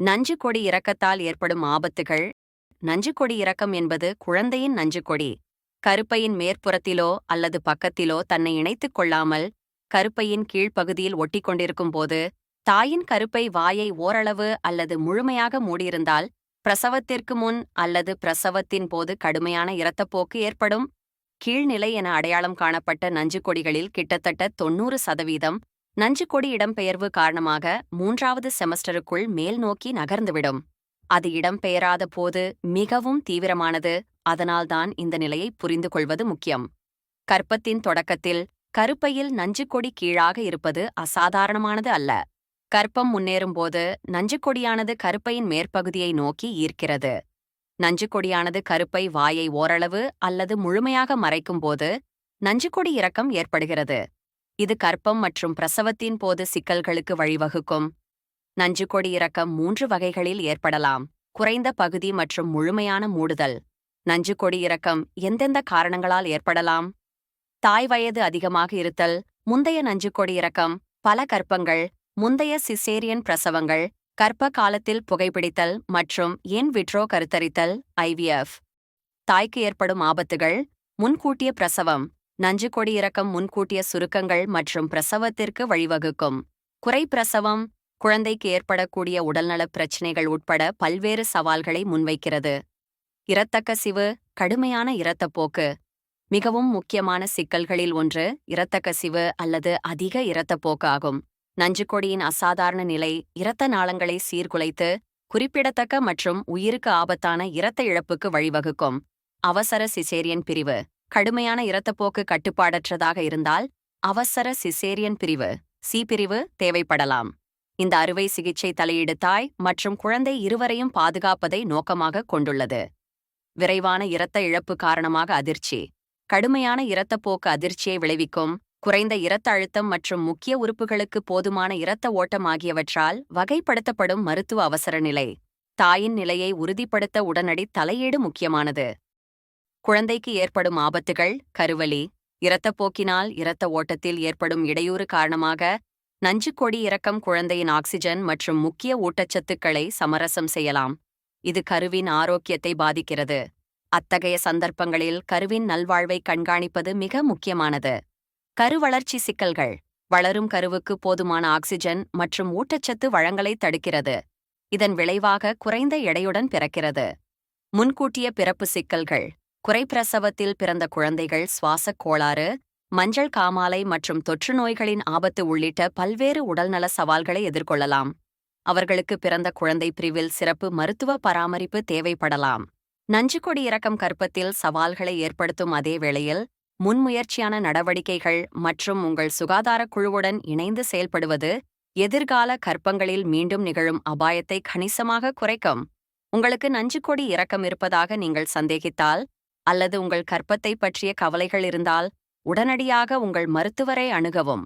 நஞ்சுக்கொடி இறக்கத்தால் ஏற்படும் ஆபத்துகள். நஞ்சுக்கொடி இறக்கம் என்பது குழந்தையின் நஞ்சுக்கொடி கருப்பையின் மேற்புறத்திலோ அல்லது பக்கத்திலோ தன்னை இணைத்துக் கொள்ளாமல் கருப்பையின் கீழ்ப்பகுதியில் ஒட்டிக்கொண்டிருக்கும் போது, தாயின் கருப்பை வாயை ஓரளவு அல்லது முழுமையாக மூடியிருந்தால், பிரசவத்திற்கு முன் அல்லது பிரசவத்தின் போது கடுமையான இரத்தப்போக்கு ஏற்படும். கீழ்நிலை என அடையாளம் காணப்பட்ட நஞ்சுக்கொடிகளில் கிட்டத்தட்ட 90% நஞ்சுக்கொடி இடம்பெயர்வு காரணமாக 3வது செமஸ்டருக்குள் மேல் நோக்கி நகர்ந்துவிடும். அது இடம்பெயராத போது மிகவும் தீவிரமானது. அதனால்தான் இந்த நிலையை புரிந்து கொள்வது முக்கியம். கர்ப்பத்தின் தொடக்கத்தில் கருப்பையில் நஞ்சுக்கொடி கீழாக இருப்பது அசாதாரணமானது அல்ல. கர்ப்பம் முன்னேறும்போது நஞ்சுக்கொடியானது கருப்பையின் மேற்பகுதியை நோக்கி ஈர்க்கிறது. நஞ்சுக்கொடியானது கருப்பை வாயை ஓரளவு அல்லது முழுமையாக மறைக்கும் போது நஞ்சுக்கொடி இறக்கம் ஏற்படுகிறது. இது கர்ப்பம் மற்றும் பிரசவத்தின் போது சிக்கல்களுக்கு வழிவகுக்கும். நஞ்சுக்கொடி இறக்கம் 3 வகைகளில் ஏற்படலாம்: குறைந்த பகுதி மற்றும் முழுமையான மூடுதல். நஞ்சுக்கொடி இறக்கம் எந்தெந்த காரணங்களால் ஏற்படலாம்? தாய் வயது அதிகமாக இருத்தல், முந்தைய நஞ்சுக்கொடி இறக்கம், பல கர்ப்பங்கள், முந்தைய சிசேரியன் பிரசவங்கள், கர்ப்ப காலத்தில் புகைப்பிடித்தல் மற்றும் இன் விட்ரோ கருத்தரித்தல் (IVF). தாய்க்கு ஏற்படும் ஆபத்துகள்: முன்கூட்டிய பிரசவம். நஞ்சுக்கொடி இறக்கம் முன்கூட்டிய சுருக்கங்கள் மற்றும் பிரசவத்திற்கு வழிவகுக்கும். குறை பிரசவம் குழந்தைக்கு ஏற்படக்கூடிய உடல்நலப் பிரச்சினைகள் உட்பட பல்வேறு சவால்களை முன்வைக்கிறது. இரத்தக்கசிவு, கடுமையான இரத்தப்போக்கு. மிகவும் முக்கியமான சிக்கல்களில் ஒன்று இரத்தக்கசிவு அல்லது அதிக இரத்தப்போக்கு ஆகும். நஞ்சுக்கொடியின் அசாதாரண நிலை இரத்த நாளங்களை சீர்குலைத்து குறிப்பிடத்தக்க மற்றும் உயிருக்கு ஆபத்தான இரத்த இழப்புக்கு வழிவகுக்கும். அவசர சிசேரியன் பிரிவு. கடுமையான இரத்தப்போக்கு கட்டுப்பாடற்றதாக இருந்தால் அவசர சிசேரியன் பிரிவு (சி பிரிவு) தேவைப்படலாம். இந்த அறுவை சிகிச்சை தலையீடு தாய் மற்றும் குழந்தை இருவரையும் பாதுகாப்பதை நோக்கமாக கொண்டுள்ளது. விரைவான இரத்த இழப்பு காரணமாக அதிர்ச்சி. கடுமையான இரத்தப்போக்கு அதிர்ச்சியை விளைவிக்கும். குறைந்த இரத்த அழுத்தம் மற்றும் முக்கிய உறுப்புகளுக்கு போதுமான இரத்த ஓட்டம் ஆகியவற்றால் வகைப்படுத்தப்படும் மருத்துவ அவசர நிலை. தாயின் நிலையை உறுதிப்படுத்த உடனடி தலையீடு முக்கியமானது. குழந்தைக்கு ஏற்படும் ஆபத்துகள்: கருவலி. இரத்தப்போக்கினால் இரத்த ஓட்டத்தில் ஏற்படும் இடையூறு காரணமாக நஞ்சுக்கொடி இறக்கம் குழந்தையின் ஆக்சிஜன் மற்றும் முக்கிய ஊட்டச்சத்துக்களை சமரசம் செய்யலாம். இது கருவின் ஆரோக்கியத்தை பாதிக்கிறது. அத்தகைய சந்தர்ப்பங்களில் கருவின் நல்வாழ்வை கண்காணிப்பது மிக முக்கியமானது. கருவளர்ச்சி சிக்கல்கள். வளரும் கருவுக்கு போதுமான ஆக்சிஜன் மற்றும் ஊட்டச்சத்து வழங்கலை தடுக்கிறது. இதன் விளைவாக குறைந்த எடையுடன் பிறக்கிறது. முன்கூட்டிய பிறப்பு சிக்கல்கள். குறைப்பிரசவத்தில் பிறந்த குழந்தைகள் சுவாசக் கோளாறு, மஞ்சள் காமாலை மற்றும் தொற்று நோய்களின் ஆபத்து உள்ளிட்ட பல்வேறு உடல்நல சவால்களை எதிர்கொள்ளலாம். அவர்களுக்கு பிறந்த குழந்தை பிரிவில் சிறப்பு மருத்துவ பராமரிப்பு தேவைப்படலாம். நஞ்சுக்கொடி இறக்கம் கர்ப்பத்தில் சவால்களை ஏற்படுத்தும் அதே வேளையில் முன்முயற்சியான நடவடிக்கைகள் மற்றும் உங்கள் சுகாதார குழுவுடன் இணைந்து செயல்படுவது எதிர்கால கர்ப்பங்களில் மீண்டும் நிகழும் அபாயத்தை கணிசமாக குறைக்கும். உங்களுக்கு நஞ்சுக்கொடி இறக்கம் இருப்பதாக நீங்கள் சந்தேகித்தால் அல்லது உங்கள் கர்ப்பத்தை பற்றிய கவலைகள் இருந்தால் உடனடியாக உங்கள் மருத்துவரை அணுகவும்.